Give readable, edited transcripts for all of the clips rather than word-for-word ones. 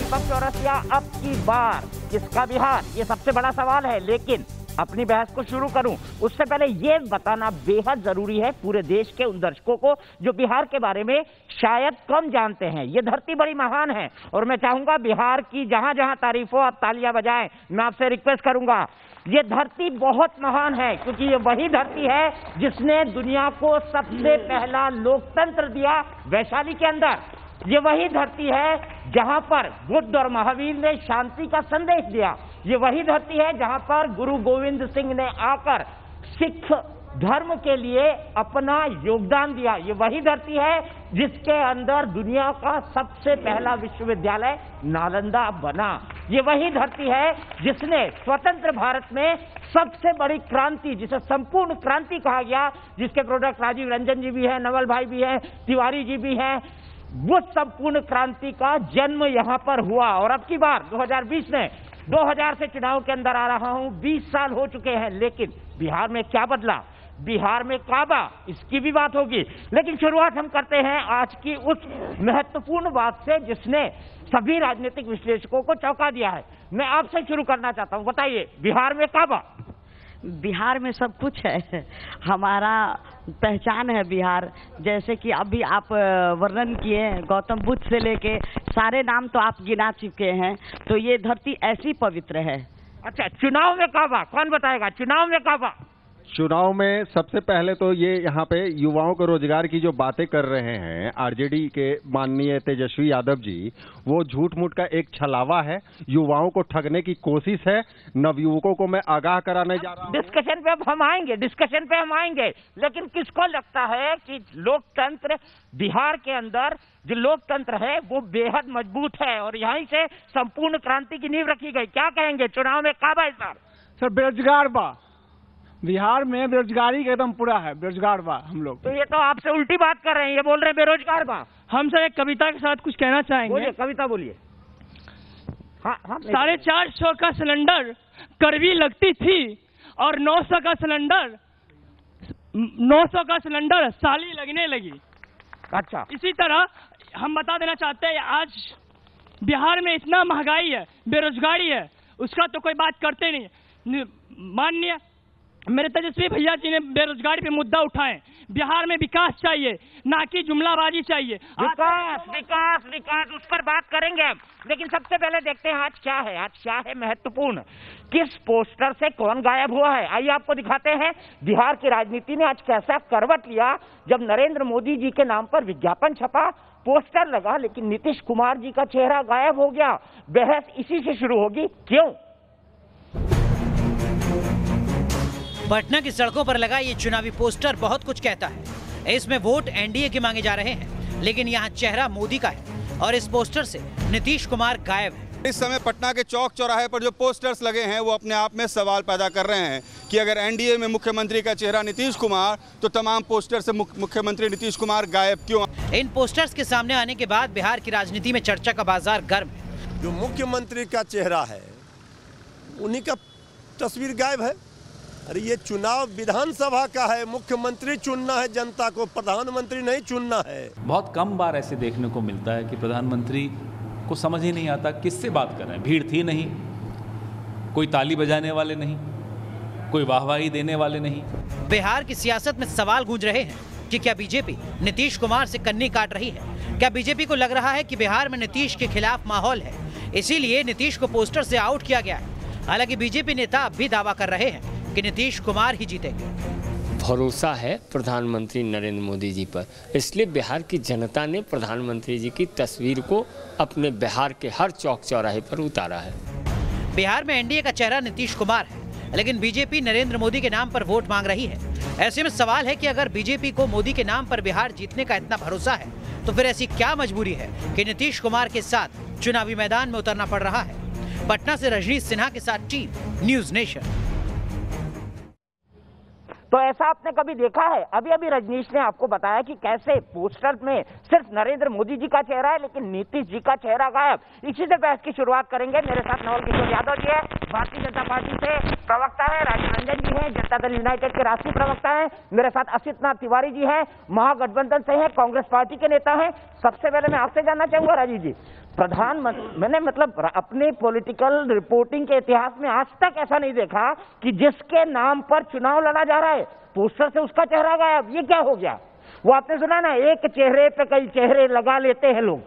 दीपक चौरसिया, अब की बार किसका बिहार, ये सबसे बड़ा सवाल है। लेकिन अपनी बहस को शुरू करूं उससे पहले ये बताना बेहद जरूरी है पूरे देश के उन दर्शकों को जो बिहार के बारे में शायद कम जानते हैं। ये धरती बड़ी महान है और मैं चाहूंगा बिहार की जहां जहां तारीफ हो आप तालियां बजाएं। मैं आपसे रिक्वेस्ट करूंगा, ये धरती बहुत महान है क्योंकि ये वही धरती है जिसने दुनिया को सबसे पहला लोकतंत्र दिया वैशाली के अंदर। ये वही धरती है जहां पर बुद्ध और महावीर ने शांति का संदेश दिया। ये वही धरती है जहां पर गुरु गोविंद सिंह ने आकर सिख धर्म के लिए अपना योगदान दिया। ये वही धरती है जिसके अंदर दुनिया का सबसे पहला विश्वविद्यालय नालंदा बना। ये वही धरती है जिसने स्वतंत्र भारत में सबसे बड़ी क्रांति, जिसे संपूर्ण क्रांति कहा गया, जिसके प्रोडक्ट राजीव रंजन जी भी हैं, नवल भाई भी हैं, तिवारी जी भी हैं, वो संपूर्ण क्रांति का जन्म यहां पर हुआ। और अब की बार 2020 में 2000 से चुनाव के अंदर आ रहा हूं, 20 साल हो चुके हैं, लेकिन बिहार में क्या बदला, बिहार में काबा, इसकी भी बात होगी। लेकिन शुरुआत हम करते हैं आज की उस महत्वपूर्ण बात से जिसने सभी राजनीतिक विश्लेषकों को चौंका दिया है। मैं आपसे शुरू करना चाहता हूं, बताइए बिहार में काबा। बिहार में सब कुछ है, हमारा पहचान है बिहार। जैसे कि अभी आप वर्णन किए गौतम बुद्ध से लेके सारे नाम तो आप गिना चुके हैं, तो ये धरती ऐसी पवित्र है। अच्छा, चुनाव में काबा कौन बताएगा? चुनाव में काबा, चुनाव में सबसे पहले तो ये यहाँ पे युवाओं को रोजगार की जो बातें कर रहे हैं आरजेडी के माननीय तेजस्वी यादव जी, वो झूठ मूठ का एक छलावा है, युवाओं को ठगने की कोशिश है। नवयुवकों को मैं आगाह कराने जा रहा हूँ। डिस्कशन पे अब हम आएंगे, लेकिन किसको लगता है कि लोकतंत्र बिहार के अंदर जो लोकतंत्र है वो बेहद मजबूत है और यहीं से संपूर्ण क्रांति की नींव रखी गई? क्या कहेंगे चुनाव में काबा इस बार? सर बेरोजगार बा, बिहार में बेरोजगारी का एकदम पूरा है, बेरोजगार बा हम लोग। तो ये तो आपसे उल्टी बात कर रहे हैं, ये बोल रहे हैं बेरोजगार बा। हम सर एक कविता के साथ कुछ कहना चाहेंगे। बोलिए, कविता बोलिए। हाँ, 450 का सिलेंडर कड़वी लगती थी और 900 का सिलेंडर साली लगने लगी। अच्छा, इसी तरह हम बता देना चाहते हैं आज बिहार में इतना महंगाई है, बेरोजगारी है, उसका तो कोई बात करते नहीं। माननीय मेरे तेजस्वी भैया जी ने बेरोजगारी पे मुद्दा उठाए। बिहार में विकास चाहिए, ना कि जुमलाबाजी चाहिए। विकास विकास विकास, उस पर बात करेंगे हम। लेकिन सबसे पहले देखते हैं आज क्या है। आज क्या है महत्वपूर्ण, किस पोस्टर से कौन गायब हुआ है, आइए आपको दिखाते हैं। बिहार की राजनीति ने आज कैसा करवट लिया जब नरेंद्र मोदी जी के नाम पर विज्ञापन छपा, पोस्टर लगा, लेकिन नीतीश कुमार जी का चेहरा गायब हो गया। बहस इसी से शुरू होगी, क्यों? पटना की सड़कों पर लगा ये चुनावी पोस्टर बहुत कुछ कहता है। इसमें वोट एनडीए के मांगे जा रहे हैं, लेकिन यहाँ चेहरा मोदी का है और इस पोस्टर से नीतीश कुमार गायब है। इस समय पटना के चौक चौराहे पर जो पोस्टर्स लगे हैं वो अपने आप में सवाल पैदा कर रहे हैं कि अगर एनडीए में मुख्यमंत्री का चेहरा नीतीश कुमार, तो तमाम पोस्टर से मुख्यमंत्री नीतीश कुमार गायब क्यों? इन पोस्टर्स के सामने आने के बाद बिहार की राजनीति में चर्चा का बाजार गर्म है। जो मुख्यमंत्री का चेहरा है उन्हीं का तस्वीर गायब है। अरे ये चुनाव विधानसभा का है, मुख्यमंत्री चुनना है जनता को, प्रधानमंत्री नहीं चुनना है। बहुत कम बार ऐसे देखने को मिलता है कि प्रधानमंत्री को समझ ही नहीं आता किससे बात कर रहे हैं। भीड़ थी नहीं, कोई ताली बजाने वाले नहीं, कोई वाहवाही देने वाले नहीं। बिहार की सियासत में सवाल गूंज रहे हैं कि क्या बीजेपी नीतीश कुमार से कन्नी काट रही है? क्या बीजेपी को लग रहा है कि बिहार में नीतीश के खिलाफ माहौल है, इसीलिए नीतीश को पोस्टर से आउट किया गया है? हालांकि बीजेपी नेता अब भी दावा कर रहे हैं कि नीतीश कुमार ही जीतेंगे। भरोसा है प्रधानमंत्री नरेंद्र मोदी जी पर, इसलिए बिहार की जनता ने प्रधानमंत्री जी की तस्वीर को अपने बिहार के हर चौक चौराहे पर उतारा है। बिहार में एनडीए का चेहरा नीतीश कुमार है, लेकिन बीजेपी नरेंद्र मोदी के नाम पर वोट मांग रही है। ऐसे में सवाल है कि अगर बीजेपी को मोदी के नाम पर बिहार जीतने का इतना भरोसा है, तो फिर ऐसी क्या मजबूरी है कि नीतीश कुमार के साथ चुनावी मैदान में उतरना पड़ रहा है? पटना से रजनीश सिन्हा के साथ टीम न्यूज नेशन। तो ऐसा आपने कभी देखा है? अभी अभी रजनीश ने आपको बताया कि कैसे पोस्टर में सिर्फ नरेंद्र मोदी जी का चेहरा है लेकिन नीतीश जी का चेहरा गायब। इसी से बहस की शुरुआत करेंगे। मेरे साथ नवल किशोर यादव जी है, भारतीय जनता पार्टी से प्रवक्ता है, राजीव रंजन जी हैं, जनता दल यूनाइटेड के राष्ट्रीय प्रवक्ता हैं, मेरे साथ असित नाथ तिवारी जी हैं, महागठबंधन से हैं, कांग्रेस पार्टी के नेता हैं। सबसे पहले मैं आपसे जानना चाहूंगा राजीव जी, प्रधानमंत्री, मैंने मतलब अपने पॉलिटिकल रिपोर्टिंग के इतिहास में आज तक ऐसा नहीं देखा कि जिसके नाम पर चुनाव लड़ा जा रहा है पोस्टर से उसका चेहरा गायब। ये क्या हो गया? वो आपने सुना ना, एक चेहरे पे कई चेहरे लगा लेते हैं लोग,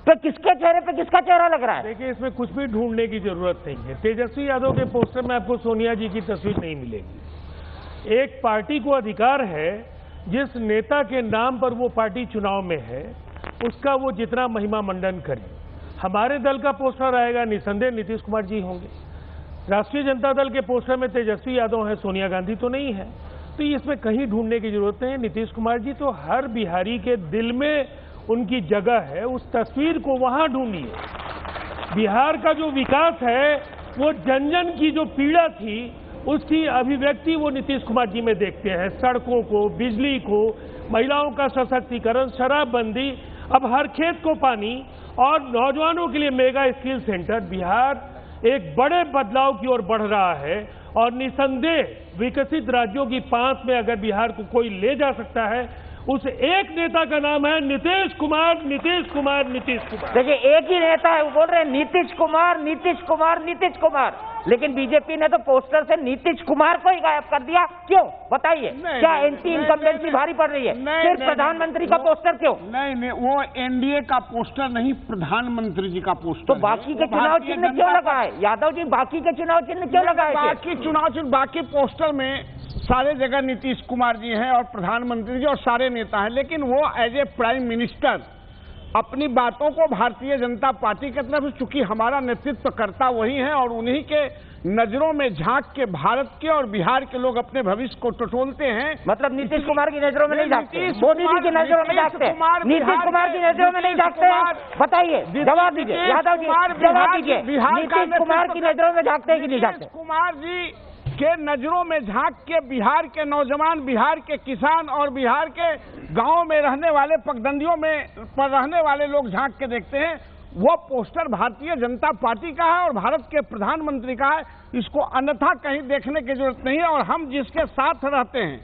तो किसके चेहरे पे किसका चेहरा लग रहा है? देखिए, इसमें कुछ भी ढूंढने की जरूरत नहीं है। तेजस्वी यादव के पोस्टर में आपको सोनिया जी की तस्वीर नहीं मिलेगी। एक पार्टी को अधिकार है, जिस नेता के नाम पर वो पार्टी चुनाव में है उसका वो जितना महिमा मंडन करे। हमारे दल का पोस्टर आएगा, निसंदेह नीतीश कुमार जी होंगे। राष्ट्रीय जनता दल के पोस्टर में तेजस्वी यादव है, सोनिया गांधी तो नहीं है। तो इसमें कहीं ढूंढने की जरूरत नहीं है। नीतीश कुमार जी तो हर बिहारी के दिल में उनकी जगह है, उस तस्वीर को वहां ढूंढिए। बिहार का जो विकास है, वो जन जन की जो पीड़ा थी उसकी अभिव्यक्ति वो नीतीश कुमार जी में देखते हैं। सड़कों को, बिजली को, महिलाओं का सशक्तिकरण, शराबबंदी, अब हर खेत को पानी और नौजवानों के लिए मेगा स्किल सेंटर। बिहार एक बड़े बदलाव की ओर बढ़ रहा है और निसंदेह विकसित राज्यों की पांच में अगर बिहार को कोई ले जा सकता है, उस एक नेता का नाम है नीतीश कुमार, नीतीश कुमार, नीतीश कुमार। देखिए, एक ही नेता है, वो बोल रहे हैं नीतीश कुमार, नीतीश कुमार, नीतीश कुमार, लेकिन बीजेपी ने तो पोस्टर से नीतीश कुमार को ही गायब कर दिया। क्यों बताइए? क्या एंटी इनकम्बेंसी भारी पड़ रही है? सिर्फ प्रधानमंत्री का पोस्टर क्यों? नहीं, वो एनडीए का पोस्टर नहीं, प्रधानमंत्री जी का पोस्टर। तो बाकी के चुनाव चिन्ह क्यों लगाए यादव जी? बाकी के चुनाव चिन्ह क्यों लगाए? बाकी चुनाव चिन्ह, बाकी पोस्टर में सारे जगह नीतीश कुमार जी हैं और प्रधानमंत्री जी और सारे नेता हैं, लेकिन वो एज ए प्राइम मिनिस्टर अपनी बातों को भारतीय जनता पार्टी की तरफ, चूंकि हमारा नेतृत्व करता वही है और उन्हीं के नजरों में झांक के भारत के और बिहार के लोग अपने भविष्य को टटोलते हैं। मतलब नीतीश कुमार की नजरों में नहीं झांकते, मोदी जी की नजरों में झांकते हैं, नीतीश कुमार की नजरों में नहीं झांकते हैं? बताइए, जवाब दीजिए यादव जी, जवाब दीजिए। नीतीश कुमार की नजरों में झांकते हैं कि नहीं झांकते? कुमार जी के नजरों में झांक के बिहार के नौजवान, बिहार के किसान और बिहार के गांव में रहने वाले, पगडंडियों में पर रहने वाले लोग झांक के देखते हैं। वो पोस्टर भारतीय जनता पार्टी का है और भारत के प्रधानमंत्री का है। इसको अन्यथा कहीं देखने की जरूरत नहीं है और हम जिसके साथ रहते हैं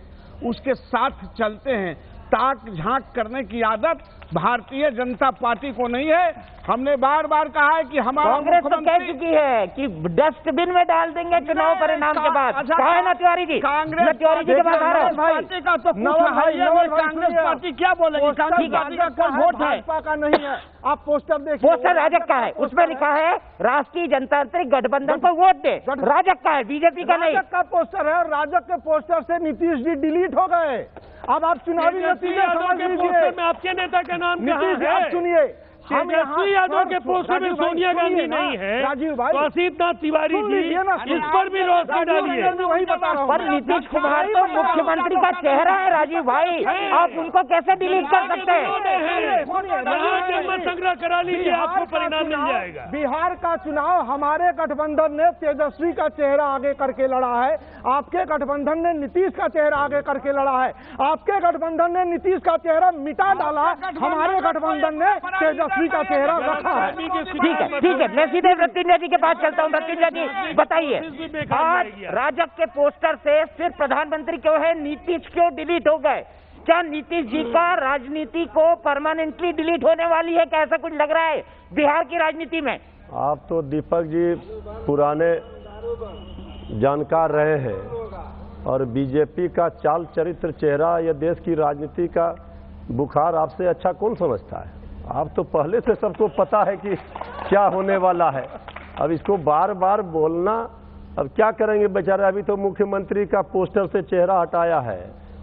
उसके साथ चलते हैं। ताक झांक करने की आदत भारतीय जनता पार्टी को नहीं है। हमने बार बार कहा है कि हमारा कांग्रेस तो कह चुकी है कि डस्टबिन में डाल देंगे चुनाव परिणाम के बाद। कहा है ना तिवारी जी? कांग्रेस तिवारी जी के पास आ रहा है पार्टी का तो कांग्रेस पार्टी क्या बोलेगी? कांग्रेस पार्टी का कोई वोट भाजपा का नहीं है। आप पोस्टर देखिए, पोस्टर राजग का है, उसमें लिखा है राष्ट्रीय जनतांत्रिक गठबंधन को वोट दे। राजग का है, बीजेपी का नहीं। राजग का पोस्टर है और राजग के पोस्टर से नीतीश जी डिलीट हो गए। अब आप चुनावी नतीजे समझ लीजिए। में आपके नेता का नाम नीतीश, आप सुनिए, तेजस्वी यादव के पोस्टर में सोनिया गांधी नहीं है, राजीव भाई, तो असीतनाथ तिवारी जी इस पर भी रोशनी डालिए। वही बता रहा हूं। पर नीतीश कुमार तो मुख्यमंत्री का चेहरा है राजीव भाई, आप उनको कैसे डिलीट कर सकते हैं? संग्रह करा लीजिए, आपको परिणाम मिल जाएगा। बिहार का चुनाव हमारे गठबंधन ने तेजस्वी का चेहरा आगे करके लड़ा है, आपके गठबंधन ने नीतीश का चेहरा आगे करके लड़ा है। आपके गठबंधन ने नीतीश का चेहरा मिटा डाला, हमारे गठबंधन ने तेजस्वी का चेहरा रखा है। ठीक है, मैं सीधे मृत्युंजय जी के पास चलता हूँ। मृत्युंजय जी बताइए, आज राजग के पोस्टर से सिर्फ प्रधानमंत्री क्यों है, नीतीश क्यों डिलीट हो गए? क्या नीतीश जी का राजनीति को परमानेंटली डिलीट होने वाली है? क्या ऐसा कुछ लग रहा है बिहार की राजनीति में? आप तो दीपक जी पुराने जानकार रहे हैं और बीजेपी का चाल चरित्र, चेहरा या देश की राजनीति का बुखार आपसे अच्छा कौन समझता है? आप तो पहले से सबको पता है कि क्या होने वाला है। अब इसको बार बार बोलना, अब क्या करेंगे बेचारे? अभी तो मुख्यमंत्री का पोस्टर से चेहरा हटाया है,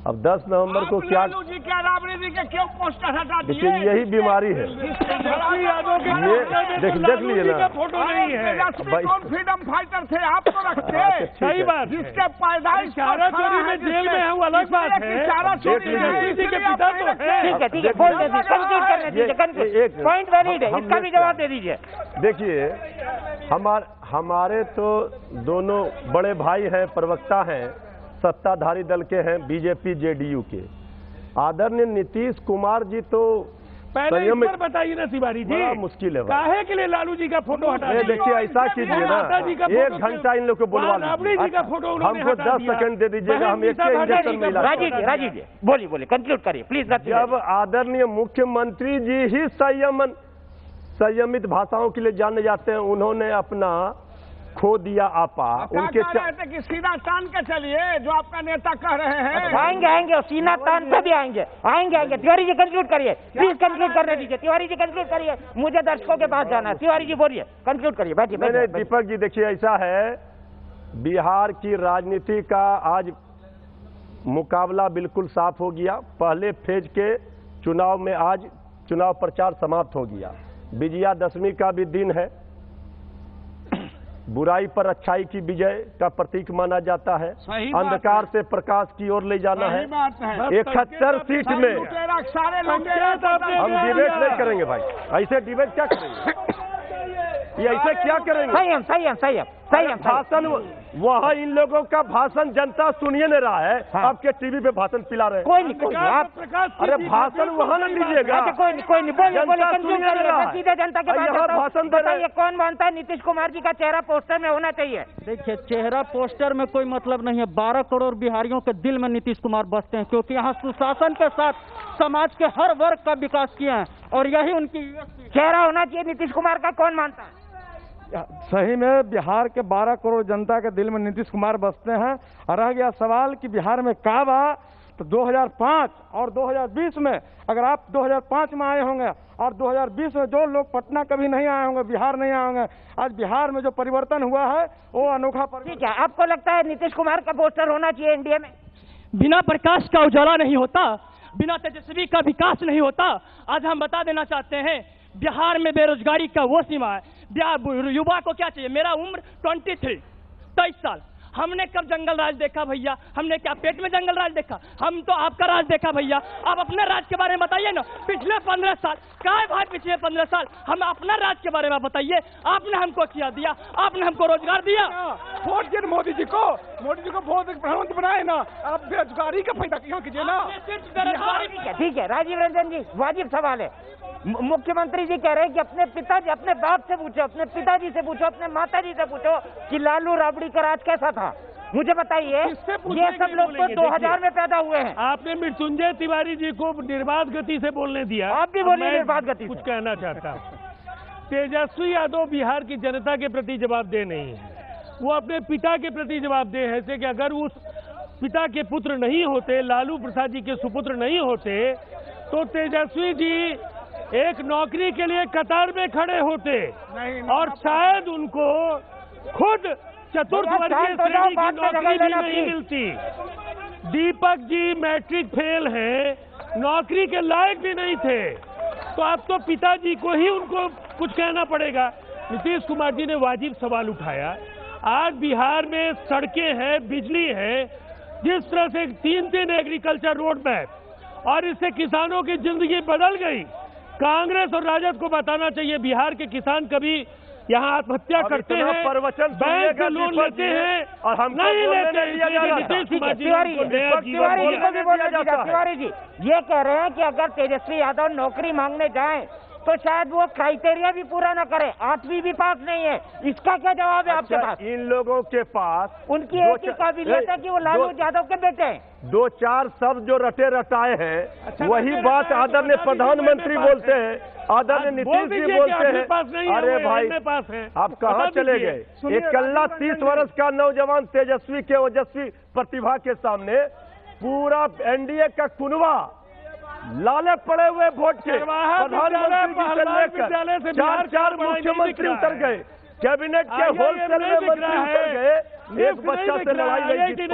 अब 10 नवंबर को क्या? क्यों पोस्टर हटा दिए? देखिए, यही बीमारी है। ये देख लिए ना, फोटो नहीं है। फ्रीडम फाइटर थे, आप तो रखते। सही बात, जिसके पैदाइश चारा चोरी में जेल में है वो अलग बात है। चारा चोरी के पिता तो है। ठीक है, बोल दीजिए, कंक्लूड करने दीजिए, पॉइंट वैलिड है, इसका भी जवाब दे दीजिए। देखिए, हमारे तो दोनों बड़े भाई हैं, प्रवक्ता हैं, सत्ताधारी दल के हैं, बीजेपी जेडीयू के। आदरणीय नीतीश कुमार जी तो पहले इस पर बताइए ना तिवारी जी, बड़ा मुश्किल है। काहे के लिए लालू जी का फोटो हटा दिया? देखिए, ऐसा कीजिए ना, 1 घंटा इन लोग को बुलवा लीजिए, हमको 10 सेकंड दे दीजिएगा, हम एक इंजेक्शन में इलाज। राजीव जी बोलिए, कंक्लूड करिए प्लीज। जब आदरणीय मुख्यमंत्री जी ही संयमन संयमित भाषाओं के लिए जाने जाते हैं, उन्होंने अपना खो दिया आपा। उनके कह रहे थे कि सीना तान के चलिए, जो आपका नेता कह रहे हैं। आएंगे सीना तान पे भी आएंगे। तिवारी जी कंक्लूड करिए, प्लीज कंक्लूड करने दीजिए। तिवारी जी कंक्लूड करिए, मुझे दर्शकों के पास जाना है। तिवारी जी बोलिए, कंक्लूड करिए, बैठिए। दीपक जी देखिए, ऐसा है, बिहार की राजनीति का आज मुकाबला बिल्कुल साफ हो गया। पहले फेज के चुनाव में आज चुनाव प्रचार समाप्त हो गया। विजयादशमी का भी दिन है। बुराई पर अच्छाई की विजय का प्रतीक माना जाता है। अंधकार से प्रकाश की ओर ले जाना है। 71 सीट में हम डिबेट नहीं करेंगे भाई, ऐसे डिबेट क्या करेंगे, ये ऐसे क्या करेंगे? सही है भाषण, वहाँ इन लोगों का भाषण जनता सुनिए नहीं रहा है। हाँ। आपके टीवी पे भाषण पिला रहे हैं। कोई नहीं आप, अरे भाषण वहाँ न दीजिएगा। कोई नहीं बोलिए, जनता के भाषण दे रहे हैं। कौन मानता है नीतीश कुमार जी का चेहरा पोस्टर में होना चाहिए? देखिए, चेहरा पोस्टर में कोई मतलब नहीं है। 12 करोड़ बिहारियों के दिल में नीतीश कुमार बसते हैं, क्योंकि यहाँ सुशासन के साथ समाज के हर वर्ग का विकास किया है, और यही उनकी चेहरा होना चाहिए नीतीश कुमार का। कौन मानता है? सही में बिहार के 12 करोड़ जनता के दिल में नीतीश कुमार बसते हैं। और रह गया सवाल कि बिहार में क्या बा, तो 2005 और 2020 में, अगर आप 2005 में आए होंगे और 2020 में जो लोग पटना कभी नहीं आए होंगे, बिहार नहीं आए होंगे, आज बिहार में जो परिवर्तन हुआ है वो अनोखा। ठीक है, आपको लगता है नीतीश कुमार का पोस्टर होना चाहिए एनडीए में? बिना प्रकाश का उजाला नहीं होता, बिना तेजस्वी का विकास नहीं होता। आज हम बता देना चाहते हैं, बिहार में बेरोजगारी का वो सीमा है। युवा को क्या चाहिए? मेरा उम्र 23 साल। हमने कब जंगल राज देखा भैया? हमने क्या पेट में जंगल राज देखा? हम तो आपका राज देखा भैया। आप अपने राज के बारे में बताइए ना। पिछले 15 साल क्या है भाई? पिछले 15 साल हम अपना राज के बारे में बताइए। आपने हमको क्या दिया? आपने हमको रोजगार दिया। वोट दिए मोदी जी को वोट प्रधानमंत्री बनाए ना। आप बेरोजगारी का फायदा यहाँ कीजिए ना। ठीक है राजीव रंजन जी, वाजिब सवाल है। मुख्यमंत्री जी कह रहे हैं कि अपने पिताजी, अपने बाप से पूछो, अपने पिताजी से पूछो, अपने माताजी से पूछो कि लालू राबड़ी का राज कैसा था। मुझे बताइए, ये सब लोग तो 2000 में पैदा हुए हैं। आपने मृत्युंजय तिवारी जी को निर्बाध गति से बोलने दिया। आप भी बोलिए निर्बाध गति। कुछ कहना चाहता हूँ। तेजस्वी यादव बिहार की जनता के प्रति जवाबदेह नहीं है, वो अपने पिता के प्रति जवाबदेह है। जैसे कि अगर उस पिता के पुत्र नहीं होते, लालू प्रसाद जी के सुपुत्र नहीं होते, तो तेजस्वी जी एक नौकरी के लिए कतार में खड़े होते और शायद उनको खुद चतुर्थ वर्गीय श्रेणी की नौकरी भी नहीं मिलती। दीपक जी मैट्रिक फेल हैं, नौकरी के लायक भी नहीं थे, तो अब तो पिताजी को ही उनको कुछ कहना पड़ेगा। नीतीश कुमार जी ने वाजिब सवाल उठाया। आज बिहार में सड़कें हैं, बिजली है, जिस तरह से 3-3 एग्रीकल्चर रोड मैप, और इससे किसानों की जिंदगी बदल गई। कांग्रेस और राजद को बताना चाहिए, बिहार के किसान कभी यहाँ आत्महत्या करते हैं, बैंक से लोन लेते हैं और हम नहीं लेते। तिवारी जी ये कह रहे हैं कि अगर तेजस्वी यादव नौकरी मांगने जाएं तो शायद वो क्राइटेरिया भी पूरा न करे, 8वीं भी पास नहीं है। इसका क्या जवाब है आपके पास? इन लोगों के पास उनकी एक ही काबिलियत है कि वो लालू यादव के बेटे हैं। 2-4 शब्द जो रटे रटाए हैं, वही बात आदरणीय प्रधानमंत्री बोलते हैं, आदरणीय नीतीश जी बोलते हैं। अरे भाई आप कहाँ चले गए? इकल्ला 30 वर्ष का नौजवान तेजस्वी के ओजस्वी प्रतिभा के सामने पूरा एनडीए का कुनवा लाले पड़े हुए वोट के प्रधानमंत्री से लेकर 4 मुख्यमंत्री उतर गए, कैबिनेट के होलसेल में मंत्री उतर गए। एक बच्चा से लड़ाई नहीं जीत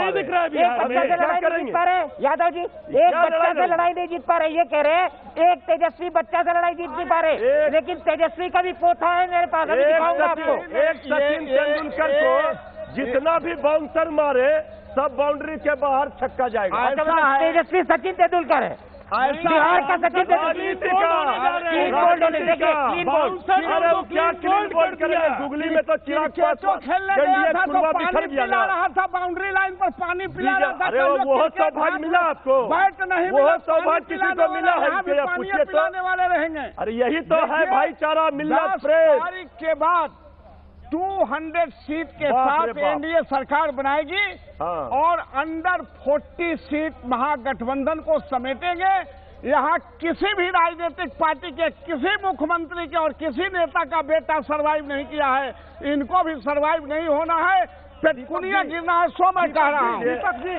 पा रहे। यादव जी, एक बच्चा से लड़ाई नहीं जीत पा रहे, ये कह रहे हैं। एक तेजस्वी बच्चा से लड़ाई जीत नहीं पा रहे, लेकिन तेजस्वी का भी पोथा है मेरे पास, अभी दिखाऊंगा आपको। एक सचिन तेंदुलकर को जितना भी बाउंसर मारे सब बाउंड्री के बाहर छक्का जाएगा। तेजस्वी सचिन तेंदुलकर है, बिहार का सचिन गुगली में तो चिराग बाउंड्री लाइन पर पानी पिला रहा था। अरे वो सौभाग्य मिला आपको? बैट नहीं, वो सौभाग्य किसी को मिला है? पूछिए पिलाने वाले रहेंगे। अरे यही तो है भाईचारा, मिलना प्रेम। तारीख के बाद 200 सीट के साथ एनडीए सरकार बनाएगी और अंडर 40 सीट महागठबंधन को समेटेंगे। यहाँ किसी भी राजनीतिक पार्टी के किसी मुख्यमंत्री के और किसी नेता का बेटा सरवाइव नहीं किया है, इनको भी सरवाइव नहीं होना है। पेटकुनिया गिरना है, सो मैं कह रहा हूँ। दीपक जी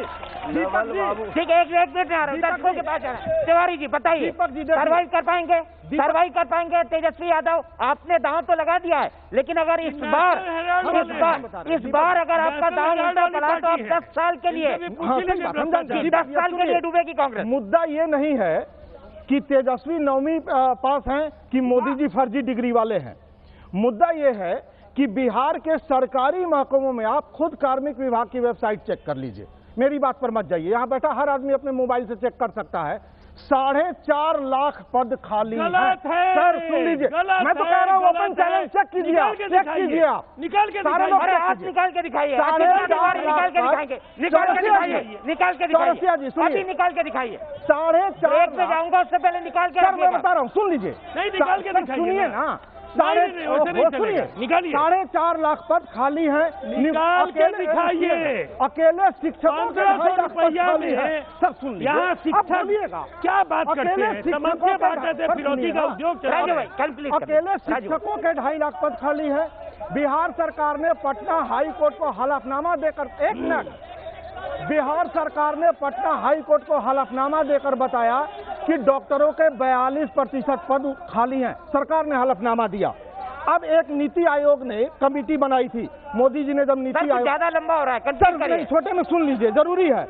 ठीक है, एक मिनट आ रहा हूँ, दर्शकों के पास आ रहा है। तिवारी जी बताइए, सर्वाइव कर पाएंगे? सर्वाइव कर पाएंगे तेजस्वी यादव? आपने दांव तो लगा दिया है, लेकिन अगर इस बार अगर आपका दांव उल्टा पड़ा तो आप 10 साल के लिए 10 साल के लिए डूबेगी कांग्रेस। मुद्दा ये नहीं है कि तेजस्वी 9वीं पास हैं कि मोदी जी फर्जी डिग्री वाले हैं। मुद्दा ये है कि बिहार के सरकारी महकमों में आप खुद कार्मिक विभाग की वेबसाइट चेक कर लीजिए, मेरी बात पर मत जाइए, यहाँ बैठा हर आदमी अपने मोबाइल से चेक कर सकता है। 4.5 लाख पद खाली हैं। सर सुन लीजिए, मैं तो कह रहा हूँ ओपन चैलेंज चेक कीजिए आप, चेक कीजिए आप, निकाल के दिखाइए, आप निकाल के दिखाइए, निकाल के दिखाएंगे, निकाल के दिखाइए, निकाल के दिखाइए, अभी निकाल के दिखाइए। 4.5 पे जाऊंगा, उससे पहले निकाल के। सर मैं बता रहा हूँ, सुन लीजिए, नहीं निकाल के दिखाइए, सुनिए ना, सुनिए, निकालिए। 4.5 लाख पद खाली हैं, निकाल के दिखाइए। अकेले शिक्षकों के 2.5 लाख पद खाली है। सर सुन लीजिए, यहाँ शिक्षक क्या बात करते हैं, समझते बात है, फिरौती का उद्योग चला रहा है। अकेले शिक्षकों के 2.5 लाख पद खाली है। बिहार सरकार ने पटना हाई कोर्ट को हलफनामा देकर, एक मिनट, बिहार सरकार ने पटना हाई कोर्ट को हलफनामा देकर बताया कि डॉक्टरों के 42% पद खाली हैं। सरकार ने हलफनामा दिया। अब एक नीति आयोग ने कमेटी बनाई थी, मोदी जी ने जब नीति आयोग, ज्यादा लंबा हो रहा है, सर छोटे में सुन लीजिए, जरूरी है।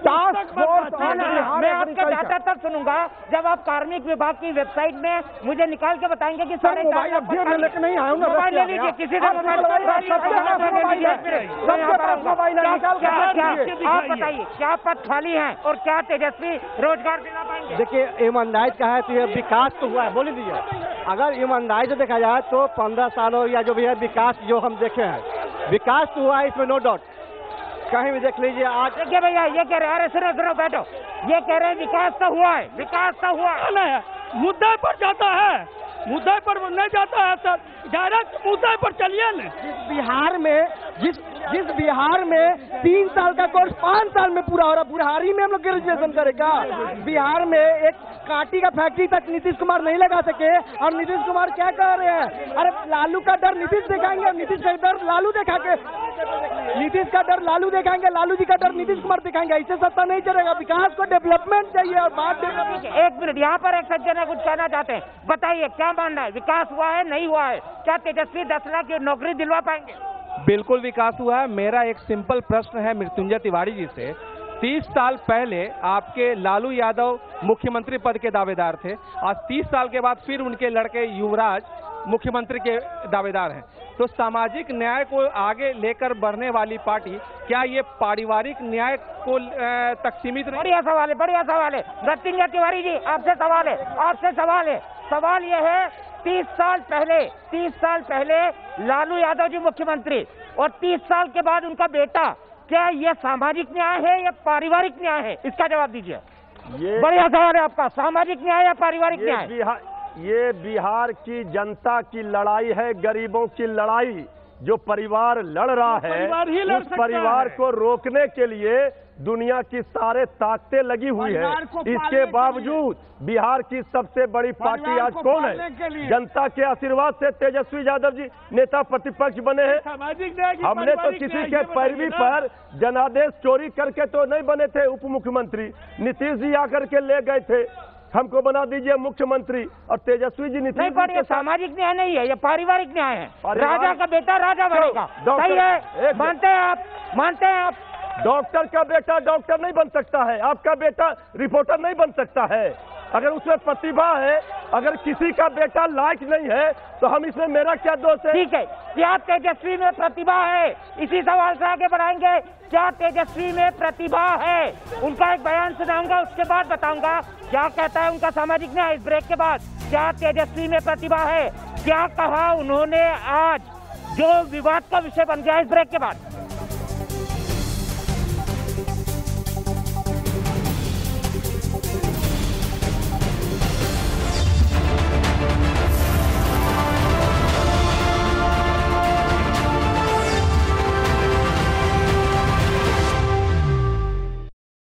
टास्क फोर्स, मैं आपका डाटा तब सुनूंगा जब आप कार्मिक विभाग की वेबसाइट में मुझे निकाल के बताएंगे कि सर मोबाइल अब जेब में लेके नहीं आया हूँ ना, मोबाइल ले लीजिए, किसी से मोबाइल आप बताइए क्या पद खाली हैं और क्या तेजस्वी रोजगार दिला पाएंगे? देखिए ईमानदारी का है तो ये विकास तो हुआ है, बोल दीजिए। अगर ईमानदारी से देखा जाए तो 15 सालों या जो भी है विकास जो हम देखे हैं, विकास तो हुआ है, इसमें नो डाउट। कहीं भी देख लीजिए आज। देखिए भैया ये कह रहे हैं, अरे सुनो बैठो, ये कह रहे हैं विकास तो हुआ है, विकास तो हुआ है। मुद्दे पर जाता है, मुद्दे पर नहीं जाता है सर, डायरेक्ट मुद्दे पर चलिए न। जिस बिहार में 3 साल का कोर्स 5 साल में पूरा हो रहा, बुढ़ारी में हम लोग ग्रेजुएशन करेगा। बिहार में एक कांटी का फैक्ट्री तक नीतीश कुमार नहीं लगा सके, और नीतीश कुमार क्या कर रहे हैं? अरे लालू का डर नीतीश दिखाएंगे, नीतीश का डर लालू दिखा के, नीतीश का डर लालू दिखाएंगे, लालू जी का डर नीतीश कुमार दिखाएंगे। ऐसे सत्ता नहीं चलेगा। विकास को डेवलपमेंट चाहिए और बात। एक मिनट, यहाँ पर एक सज्जन है, कुछ कहना चाहते हैं, बताइए क्या मानना है, विकास हुआ है नहीं हुआ है? क्या तेजस्वी 10 लाख की नौकरी दिलवा पाएंगे? बिल्कुल विकास हुआ है। मेरा एक सिंपल प्रश्न है मृत्युंजय तिवारी जी से। 30 साल पहले आपके लालू यादव मुख्यमंत्री पद के दावेदार थे, आज 30 साल के बाद फिर उनके लड़के युवराज मुख्यमंत्री के दावेदार हैं। तो सामाजिक न्याय को आगे लेकर बढ़ने वाली पार्टी क्या ये पारिवारिक न्याय को तक सीमित नहीं? बढ़िया सवाल है, बढ़िया सवाल है। मृत्युंजय तिवारी जी आपसे सवाल है, आपसे सवाल है। सवाल यह है, 30 साल पहले लालू यादव जी मुख्यमंत्री और 30 साल के बाद उनका बेटा, क्या ये सामाजिक न्याय है या पारिवारिक न्याय है? इसका जवाब दीजिए। बढ़िया सवाल है आपका, सामाजिक न्याय या पारिवारिक न्याय? ये बिहार की जनता की लड़ाई है, गरीबों की लड़ाई। जो परिवार लड़ रहा है, उस परिवार को रोकने के लिए दुनिया की सारे ताकतें लगी हुई है। इसके बावजूद बिहार की सबसे बड़ी पार्टी आज कौन है? जनता के आशीर्वाद से तेजस्वी यादव जी नेता प्रतिपक्ष बने हैं। हमने तो किसी के पैरवी पर जनादेश चोरी करके तो नहीं बने थे उप मुख्यमंत्री। नीतीश जी आकर के ले गए थे, हमको बना दीजिए मुख्यमंत्री, और तेजस्वी जी नीतीश नहीं, पर ये सामाजिक न्याय नहीं है, ये पारिवारिक न्याय है। राजा का बेटा राजा बनेगा, सही है? मानते हैं आप? डॉक्टर का बेटा डॉक्टर नहीं बन सकता है, आपका बेटा रिपोर्टर नहीं बन सकता है। अगर उसमें प्रतिभा है, अगर किसी का बेटा लायक नहीं है तो हम इसमें मेरा क्या दोष है? ठीक है, क्या तेजस्वी में प्रतिभा है? इसी सवाल से आगे बढ़ाएंगे। क्या तेजस्वी में प्रतिभा है? उनका एक बयान सुनाऊंगा, उसके बाद बताऊंगा क्या कहता है उनका सामाजिक न्याय। इस ब्रेक के बाद क्या तेजस्वी में प्रतिभा है, क्या कहा उन्होंने आज जो विवाद का विषय बन गया, इस ब्रेक के बाद।